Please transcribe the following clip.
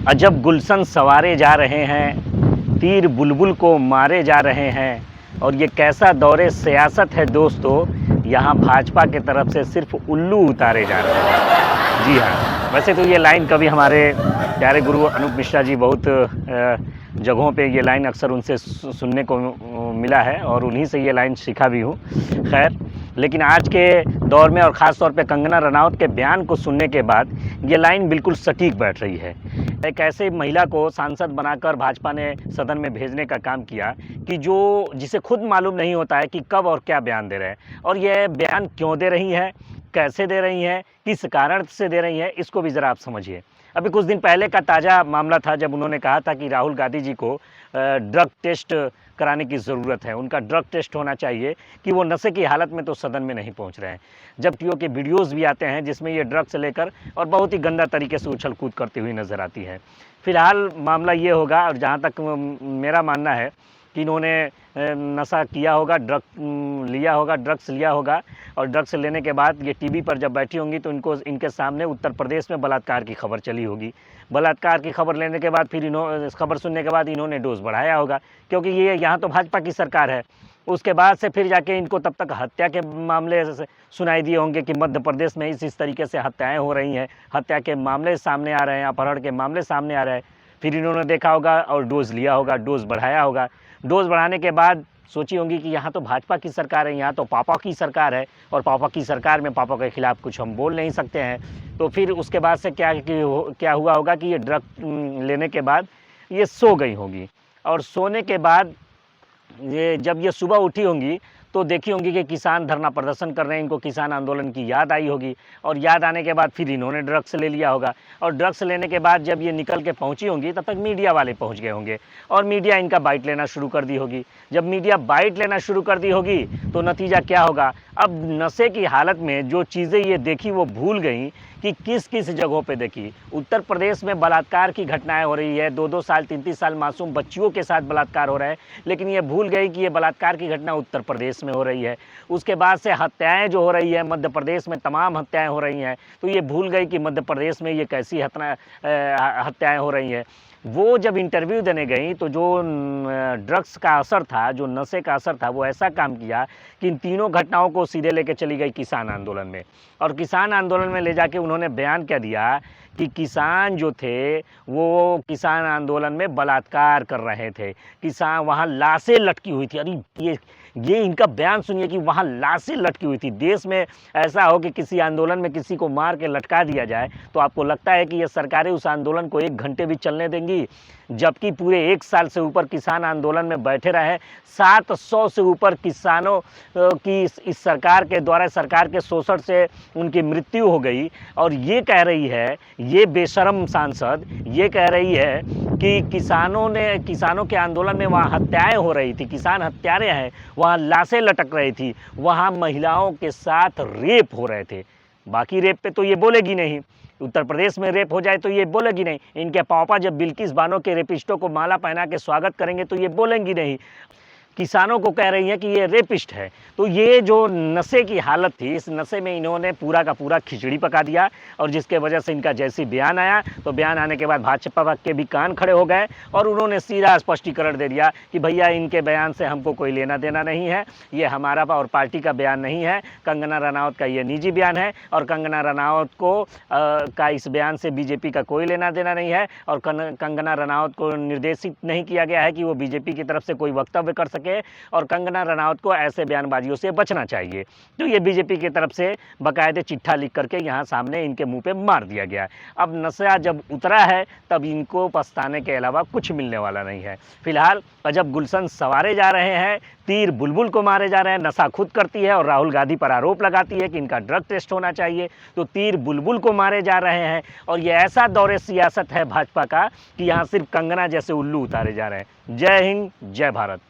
अजब गुलशन संवारे जा रहे हैं, तीर बुलबुल को मारे जा रहे हैं। और ये कैसा दौरे सियासत है दोस्तों, यहाँ भाजपा के तरफ से सिर्फ उल्लू उतारे जा रहे हैं। जी हाँ, वैसे तो ये लाइन कभी हमारे प्यारे गुरु अनूप मिश्रा जी बहुत जगहों पे ये लाइन अक्सर उनसे सुनने को मिला है और उन्हीं से ये लाइन सीखा भी हूँ। खैर, लेकिन आज के दौर में और ख़ास तौर पे कंगना रनावत के बयान को सुनने के बाद ये लाइन बिल्कुल सटीक बैठ रही है। एक ऐसे महिला को सांसद बनाकर भाजपा ने सदन में भेजने का काम किया कि जिसे खुद मालूम नहीं होता है कि कब और क्या बयान दे रहे हैं, और यह बयान क्यों दे रही है, कैसे दे रही हैं, किस कारण से दे रही हैं, इसको भी ज़रा आप समझिए। अभी कुछ दिन पहले का ताज़ा मामला था जब उन्होंने कहा था कि राहुल गांधी जी को ड्रग टेस्ट कराने की ज़रूरत है, उनका ड्रग टेस्ट होना चाहिए कि वो नशे की हालत में तो सदन में नहीं पहुंच रहे हैं। जबकि के वीडियोस भी आते हैं जिसमें ये ड्रग से लेकर और बहुत ही गंदा तरीके से उछल कूद करती हुई नज़र आती है। फ़िलहाल मामला ये होगा, और जहाँ तक मेरा मानना है कि इन्होंने नशा किया होगा, ड्रग्स लिया होगा, और ड्रग्स लेने के बाद ये टीवी पर जब बैठी होंगी तो इनके सामने उत्तर प्रदेश में बलात्कार की खबर चली होगी। बलात्कार की खबर लेने के बाद फिर खबर सुनने के बाद इन्होंने डोज बढ़ाया होगा, क्योंकि ये यहाँ तो भाजपा की सरकार है। उसके बाद से फिर जाके इनको तब तक हत्या के मामले सुनाई दिए होंगे कि मध्य प्रदेश में इस तरीके से हत्याएँ हो रही हैं, हत्या के मामले सामने आ रहे हैं, अपहरण के मामले सामने आ रहे हैं। फिर इन्होंने देखा होगा और डोज लिया होगा, डोज बढ़ाया होगा। डोज बढ़ाने के बाद सोची होंगी कि यहाँ तो भाजपा की सरकार है, यहाँ तो पापा की सरकार है, और पापा की सरकार में पापा के खिलाफ कुछ हम बोल नहीं सकते हैं। तो फिर उसके बाद से क्या हुआ होगा कि ये ड्रग लेने के बाद ये सो गई होंगी, और सोने के बाद जब ये सुबह उठी होंगी तो देखी होंगी कि किसान धरना प्रदर्शन कर रहे हैं, इनको किसान आंदोलन की याद आई होगी, और याद आने के बाद फिर इन्होंने ड्रग्स ले लिया होगा, और ड्रग्स लेने के बाद जब ये निकल के पहुंची होंगी तब तक मीडिया वाले पहुंच गए होंगे और मीडिया इनका बाइट लेना शुरू कर दी होगी। जब मीडिया बाइट लेना शुरू कर दी होगी तो नतीजा क्या होगा, अब नशे की हालत में जो चीज़ें ये देखी वो भूल गई कि किस किस जगहों पे देखी। उत्तर प्रदेश में बलात्कार की घटनाएं हो रही है, 2-2 साल 3-3 साल मासूम बच्चियों के साथ बलात्कार हो रहा है, लेकिन ये भूल गई कि ये बलात्कार की घटना उत्तर प्रदेश में हो रही है। उसके बाद से हत्याएं जो हो रही है, मध्य प्रदेश में तमाम हत्याएं हो रही हैं, तो ये भूल गई कि मध्य प्रदेश में ये कैसी हत्याएं हो रही हैं। वो जब इंटरव्यू देने गई तो जो ड्रग्स का असर था, जो नशे का असर था, वो ऐसा काम किया कि इन तीनों घटनाओं को सीधे लेके चली गई किसान आंदोलन में। और किसान आंदोलन में ले जाके उन्होंने बयान क्या दिया कि किसान जो थे वो किसान आंदोलन में बलात्कार कर रहे थे, किसान वहाँ लाशें लटकी हुई थी। अरे ये इनका बयान सुनिए कि वहाँ लाशें लटकी हुई थी। देश में ऐसा हो कि किसी आंदोलन में किसी को मार के लटका दिया जाए तो आपको लगता है कि ये सरकारें उस आंदोलन को 1 घंटे भी चलने देंगी? जबकि पूरे 1 साल से ऊपर किसान आंदोलन में बैठे रहे, 700 से ऊपर किसानों की इस सरकार के द्वारा, सरकार के शोषण से उनकी मृत्यु हो गई। और ये कह रही है, ये बेशर्म सांसद ये कह रही है कि किसानों के आंदोलन में वहाँ हत्याएं हो रही थी, किसान हत्यारे हैं, वहाँ लाशें लटक रही थी, वहाँ महिलाओं के साथ रेप हो रहे थे। बाकी रेप पे तो ये बोलेगी नहीं, उत्तर प्रदेश में रेप हो जाए तो ये बोलेगी नहीं। इनके पापा जब बिल्किस बानो के रेपिस्टों को माला पहना के स्वागत करेंगे तो ये बोलेंगी नहीं। किसानों को कह रही हैं कि ये रेपिस्ट है। तो ये जो नशे की हालत थी, इस नशे में इन्होंने पूरा का पूरा खिचड़ी पका दिया, और जिसके वजह से इनका जैसी बयान आया तो बयान आने के बाद भाजपा के भी कान खड़े हो गए और उन्होंने सीधा स्पष्टीकरण दे दिया कि भैया इनके बयान से हमको कोई लेना देना नहीं है, ये हमारा और पार्टी का बयान नहीं है, कंगना रनावत का ये निजी बयान है, और कंगना रनावत का इस बयान से बीजेपी का कोई लेना देना नहीं है, और कंगना रनावत को निर्देशित नहीं किया गया है कि वो बीजेपी की तरफ से कोई वक्तव्य कर सके, और कंगना रनावत को ऐसे बयानबाजियों से बचना चाहिए। तो ये बीजेपी की तरफ से बाकायदे चिट्ठा लिख करके यहाँ सामने इनके मुंह पे मार दिया गया। अब नशा जब उतरा है तब इनको पछताने के अलावा कुछ मिलने वाला नहीं है। फिलहाल अजब गुलशन संवारे जा रहे हैं, तीर बुलबुल को मारे जा रहे हैं। नशा खुद करती है और राहुल गांधी पर आरोप लगाती है कि इनका ड्रग टेस्ट होना चाहिए, तो तीर बुलबुल को मारे जा रहे हैं। और ये ऐसा दौरे सियासत है भाजपा का कि यहाँ सिर्फ कंगना जैसे उल्लू उतारे जा रहे हैं। जय हिंद, जय भारत।